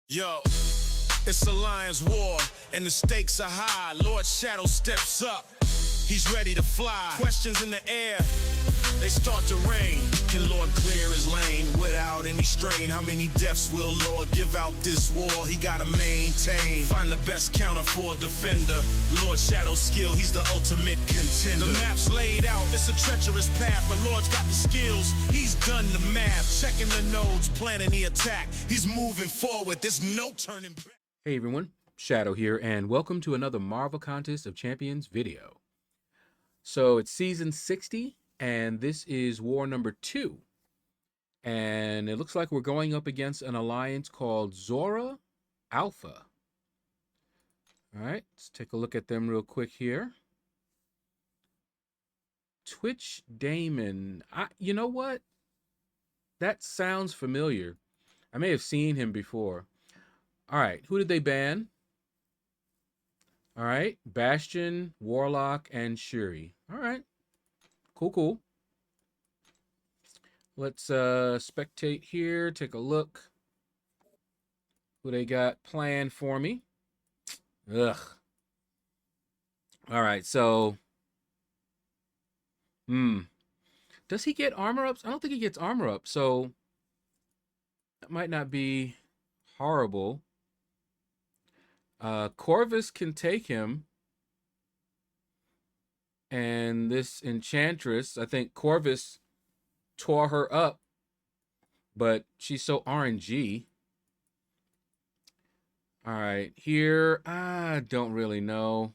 Yo, it's a lion's war, and the stakes are high. Lord Shadow steps up. He's ready to fly. Questions in the air, they start to rain. Can Lord clear his lane without any strain? How many deaths will Lord give out this war? He gotta maintain. Find the best counter for a defender. Lord Shadow's skill, he's the ultimate contender. The map's laid out, it's a treacherous path, but Lord's got the skills. He's done the math, checking the nodes, planning the attack. He's moving forward, there's no turning back. Hey everyone, Shadow here, and welcome to another Marvel Contest of Champions video. So it's season 60, and this is war number 2. And it looks like we're going up against an alliance called Zora Alpha. All right, let's take a look at them real quick here. Twitch Damon. You know what? That sounds familiar. I may have seen him before. All right, who did they ban? All right, Bastion, Warlock, and Shuri. All right, cool. Let's spectate here, take a look. Who they got planned for me. Ugh. All right, so... Does he get armor ups? I don't think he gets armor up, so... that might not be horrible. Corvus can take him. And this Enchantress, I think Corvus tore her up, but she's so RNG. All right, here, I don't really know,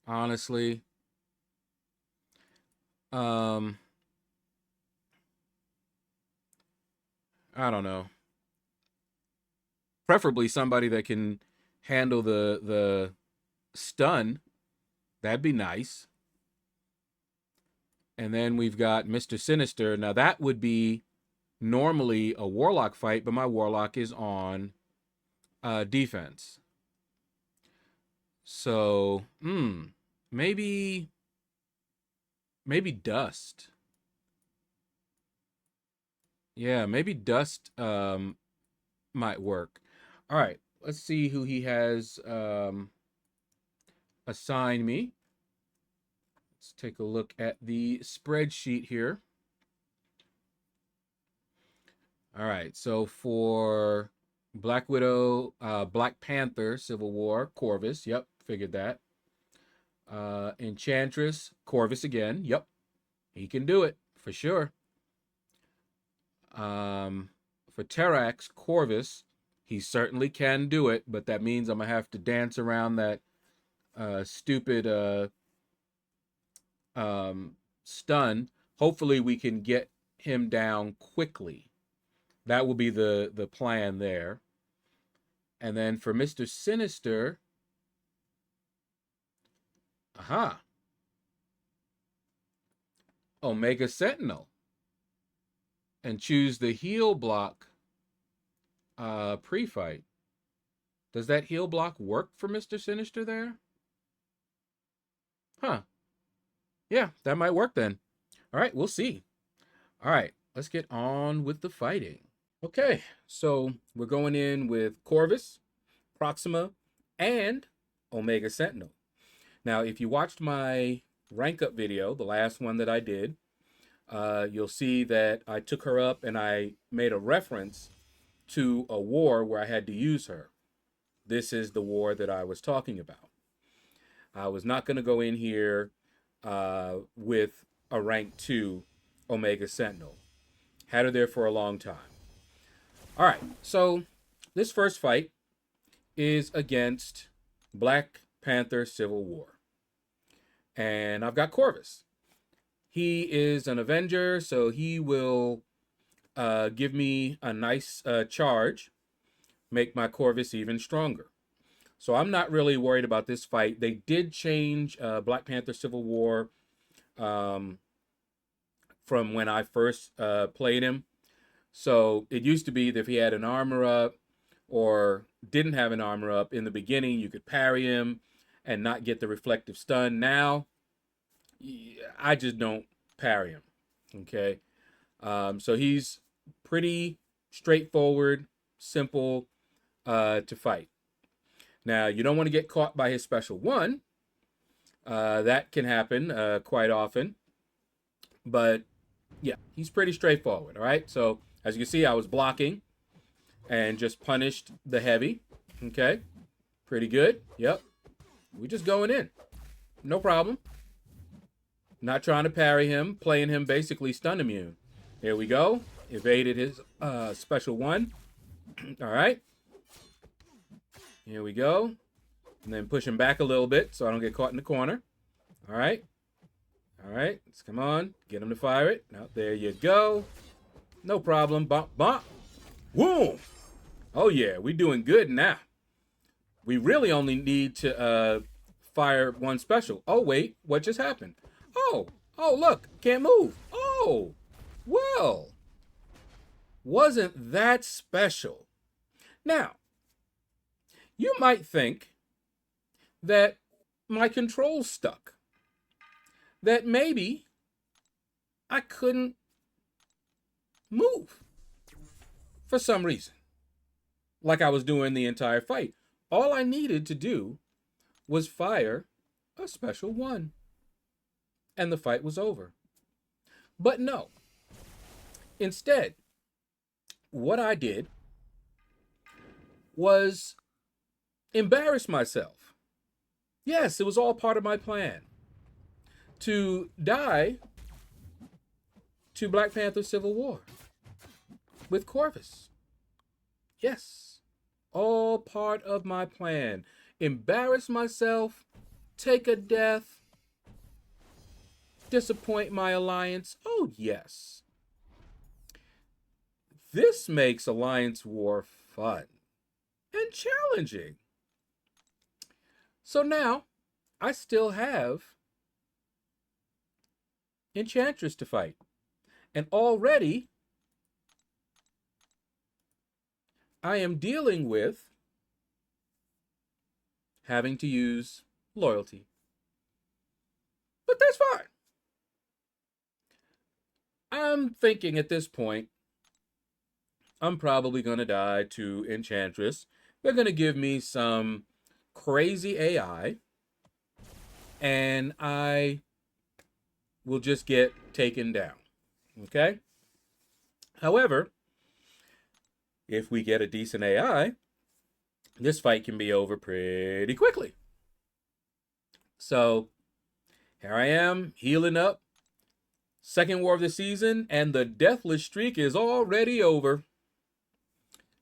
honestly. I don't know. Preferably somebody that can handle the stun. That'd be nice. And then we've got Mr. Sinister. Now that would be normally a Warlock fight, but my Warlock is on defense. So, maybe Dust. Yeah, maybe Dust might work. All right, let's see who he has assigned me. Let's take a look at the spreadsheet here. All right, so for Black Widow, Black Panther, Civil War, Corvus. Yep, figured that. Enchantress, Corvus again. Yep, he can do it for sure. For Terax, Corvus, he certainly can do it, but that means I'm gonna have to dance around that stupid stun. Hopefully we can get him down quickly. That will be the plan there. And then for Mr. Sinister, Omega Sentinel. And choose the heal block pre-fight. Does that heal block work for Mr. Sinister there? Huh. Yeah, that might work then. All right, we'll see. All right, let's get on with the fighting. Okay, so we're going in with Corvus, Proxima, and Omega Sentinel. Now, if you watched my rank up video, the last one that I did, you'll see that I took her up and I made a reference to a war where I had to use her. This is the war that I was talking about. I was not going to go in here with a rank 2 Omega Sentinel. Had her there for a long time. All right, so this first fight is against Black Panther Civil War. And I've got Corvus. He is an Avenger, so he will give me a nice charge, make my Corvus even stronger. So I'm not really worried about this fight. They did change Black Panther Civil War from when I first played him. So it used to be that if he had an armor up or didn't have an armor up in the beginning, you could parry him and not get the reflective stun. Now, I just don't parry him, okay? So he's pretty straightforward, simple. to fight. Now, you don't want to get caught by his special one. That can happen quite often. But yeah, he's pretty straightforward. All right. So as you can see, I was blocking and just punished the heavy. Okay. Pretty good. Yep. We're just going in. No problem. Not trying to parry him, playing him basically stun immune. Here we go. Evaded his special one. All right. Here we go. And then push him back a little bit so I don't get caught in the corner. All right. All right. Let's come on. Get him to fire it. Now, there you go. No problem. Bump, bump. Whoom. Oh, yeah. We're doing good now. We really only need to fire one special. Oh, wait. What just happened? Oh, look. Can't move. Oh, well. Wasn't that special? Now, you might think that my controls stuck. That maybe I couldn't move for some reason, like I was doing the entire fight. All I needed to do was fire a special one, and the fight was over. But no. Instead, what I did was embarrass myself. Yes, it was all part of my plan to die to Black Panther Civil War with Corvus. Yes, all part of my plan. Embarrass myself, take a death, disappoint my alliance. Oh, yes. This makes Alliance War fun and challenging. So now, I still have Enchantress to fight. And already, I am dealing with having to use loyalty. But that's fine. I'm thinking at this point, I'm probably going to die to Enchantress. They're going to give me some crazy AI, and I will just get taken down. Okay? However, if we get a decent AI, this fight can be over pretty quickly. So, here I am, healing up. Second war of the season, and the deathless streak is already over.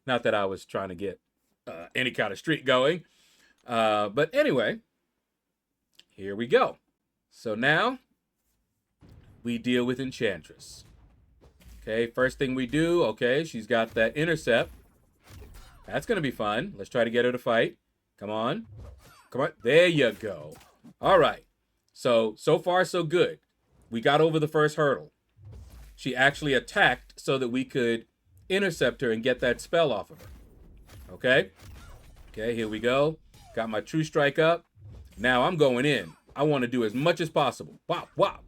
Not that I was trying to get any kind of streak going. But anyway, here we go. So now, we deal with Enchantress. Okay, first thing we do, okay, she's got that intercept. That's going to be fun. Let's try to get her to fight. Come on. Come on. There you go. All right. So far, so good. We got over the first hurdle. She actually attacked so that we could intercept her and get that spell off of her. Okay? Okay, here we go. Got my True Strike up. Now I'm going in. I want to do as much as possible. Wop, wop,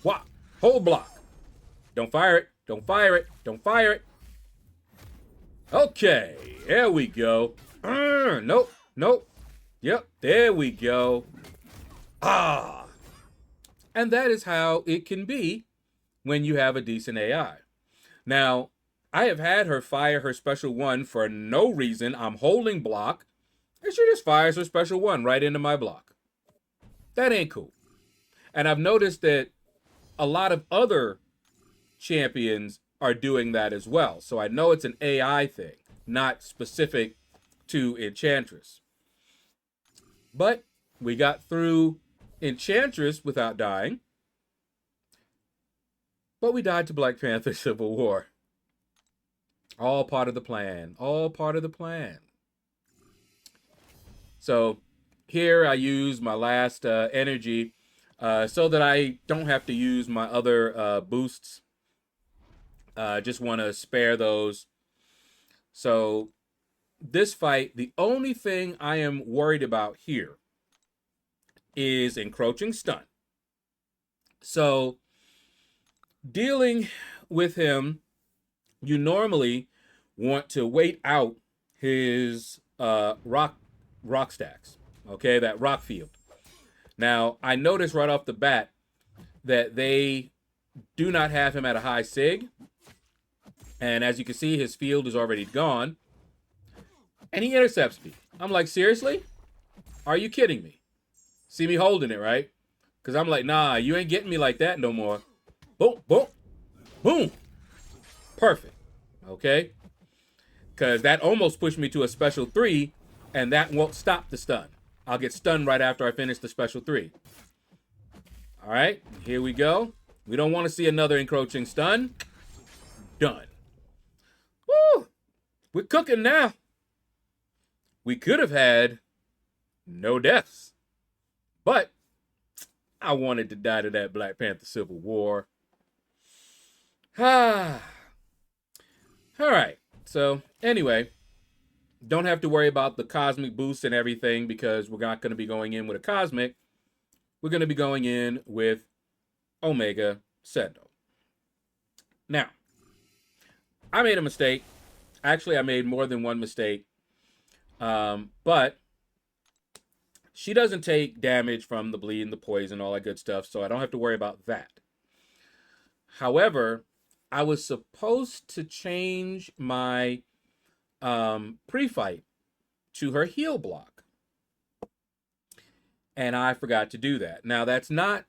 wop. Hold block. Don't fire it. Don't fire it. Don't fire it. Okay, there we go. Nope, nope. Yep, there we go. Ah. And that is how it can be when you have a decent AI. Now, I have had her fire her special one for no reason. I'm holding block, and she just fires her special one right into my block. That ain't cool. And I've noticed that a lot of other champions are doing that as well. So I know it's an AI thing, not specific to Enchantress. But we got through Enchantress without dying. But we died to Black Panther Civil War. All part of the plan. All part of the plan. So here I use my last energy so that I don't have to use my other boosts. Just want to spare those. So this fight, the only thing I am worried about here is encroaching stun. So dealing with him, you normally want to wait out his rock stacks. Okay, that rock field. Now, I noticed right off the bat that they do not have him at a high sig. And as you can see, his field is already gone. And he intercepts me. I'm like, seriously? Are you kidding me? See me holding it, right? Because I'm like, nah, you ain't getting me like that no more. Boom, boom, boom. Perfect. Okay? Because that almost pushed me to a special 3, and that won't stop the stun. I'll get stunned right after I finish the special 3. All right, here we go. We don't want to see another encroaching stun. Done. Woo! We're cooking now. We could have had no deaths, but I wanted to die to that Black Panther Civil War. All right, so anyway, don't have to worry about the cosmic boost and everything because we're not going to be going in with a cosmic. We're going to be going in with Omega Sendo. Now, I made a mistake. Actually, I made more than one mistake. But she doesn't take damage from the bleed and the poison, all that good stuff, so I don't have to worry about that. However, I was supposed to change my pre-fight to her heal block. And I forgot to do that. Now, that's not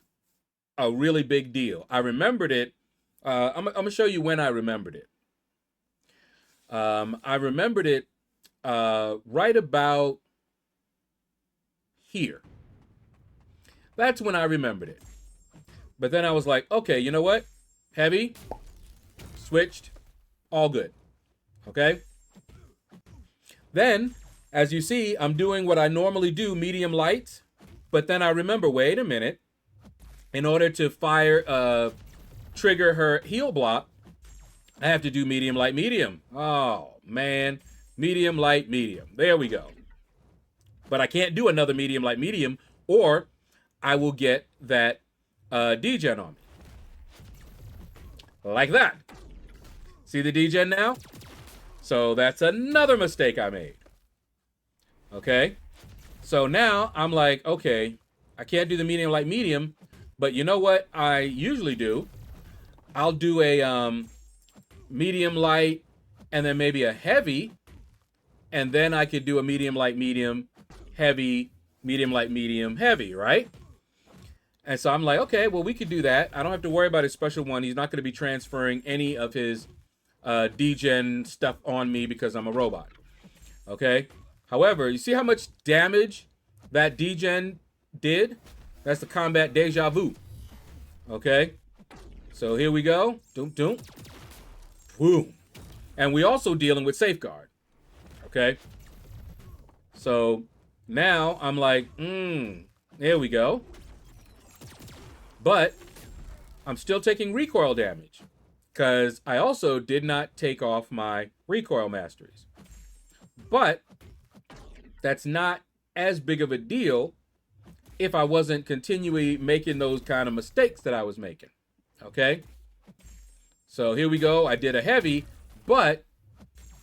a really big deal. I remembered it. I'm going to show you when I remembered it. I remembered it right about here. That's when I remembered it. But then I was like, okay, you know what? Heavy, switched, all good. Okay? Then, as you see, I'm doing what I normally do, medium light. But then I remember, wait a minute. In order to trigger her heal block, I have to do medium, light, medium. Oh, man. Medium, light, medium. There we go. But I can't do another medium, light, medium, or I will get that degen on me. Like that. See the degen now? So that's another mistake I made. Okay? So now I'm like, okay, I can't do the medium, light, medium, but you know what I usually do? I'll do a medium, light, and then maybe a heavy, and then I could do a medium, light, medium, heavy, medium, light, medium, heavy, right? And so I'm like, okay, well, we could do that. I don't have to worry about his special one. He's not going to be transferring any of his degen stuff on me because I'm a robot. Okay? However, you see how much damage that degen did? That's the combat deja vu. Okay? So here we go. Doom, doom. Boom. And we also dealing with safeguard. Okay? So now I'm like, there we go. But I'm still taking recoil damage because I also did not take off my recoil masteries. But that's not as big of a deal if I wasn't continually making those kind of mistakes that I was making. Okay? So here we go. I did a heavy, but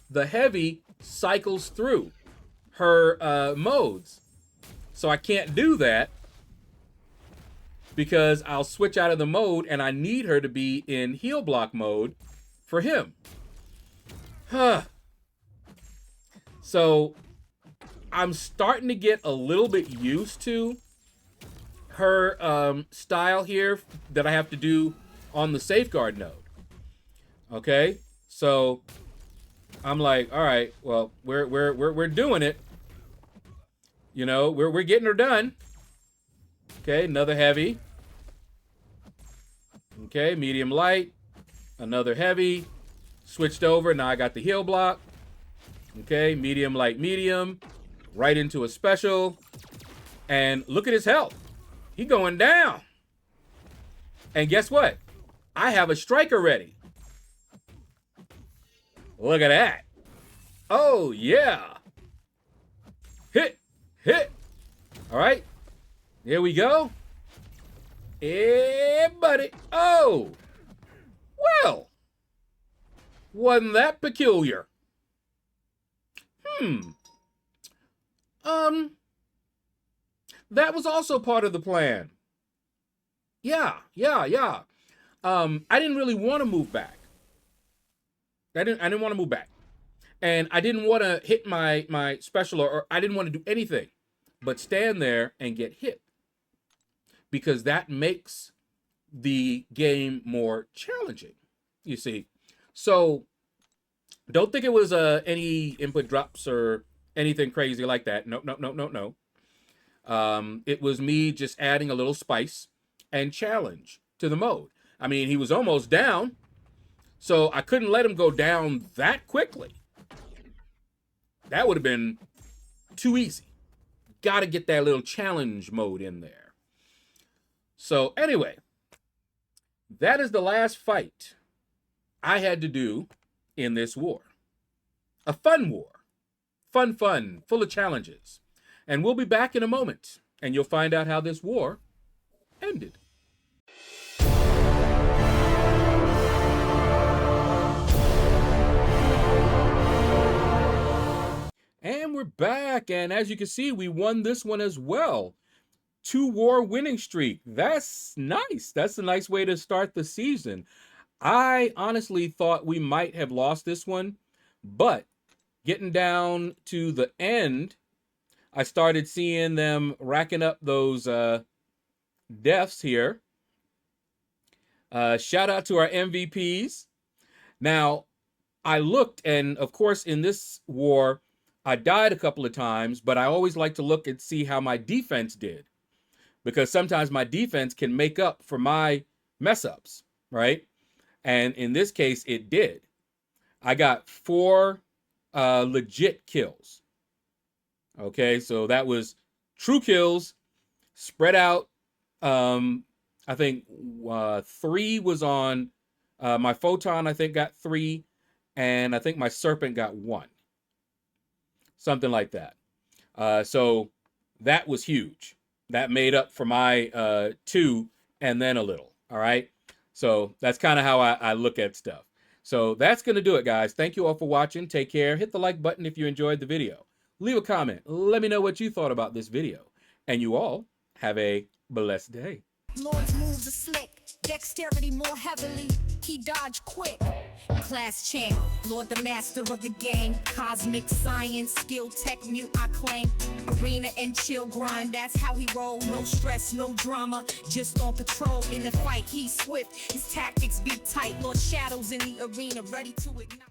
the heavy cycles through her modes. So I can't do that because I'll switch out of the mode and I need her to be in heal block mode for him. So I'm starting to get a little bit used to her style here that I have to do on the safeguard node. Okay, so I'm like, all right, well, we're doing it. You know, we're getting her done. Okay, another heavy. Okay, medium light. Another heavy. Switched over. Now I got the heal block. Okay, medium light, medium. Right into a special. And look at his health. He going down. And guess what? I have a striker ready. Look at that. Oh, yeah. Hit. Hit. All right. Here we go. Yeah, buddy. Oh. Well. Wasn't that peculiar? That was also part of the plan. Yeah. I didn't really want to move back. I didn't want to move back. And I didn't want to hit my special, or I didn't want to do anything but stand there and get hit, because that makes the game more challenging, you see. So don't think it was any input drops or anything crazy like that. No. It was me just adding a little spice and challenge to the mode. I mean, he was almost down, so I couldn't let him go down that quickly. That would have been too easy. Got to get that little challenge mode in there. So anyway, that is the last fight I had to do in this war. A fun war. Fun, full of challenges. And we'll be back in a moment, and you'll find out how this war ended. And we're back, and as you can see, we won this one as well. 2-war winning streak. That's nice. That's a nice way to start the season. I honestly thought we might have lost this one, but getting down to the end, I started seeing them racking up those deaths here. Shout out to our MVPs. Now, I looked, and of course, in this war, I died a couple of times, but I always like to look and see how my defense did, because sometimes my defense can make up for my mess ups, right? And in this case, it did. I got 4 legit kills. Okay, so that was true kills spread out. I think 3 was on my photon. I think got 3, and I think my serpent got 1. Something like that. So that was huge. That made up for my 2 and then a little. All right. So that's kind of how I look at stuff. So that's going to do it, guys. Thank you all for watching. Take care. Hit the like button if you enjoyed the video. Leave a comment. Let me know what you thought about this video. And you all have a blessed day. Lord's moves are slick, dexterity more heavily, he dodged quick. Class champ, Lord the master of the game, cosmic science, skill, tech, mute, I claim. Arena and chill grind, that's how he roll. No stress, no drama, just on patrol. In the fight, he's swift, his tactics be tight. LordShaedow's in the arena, ready to ignite.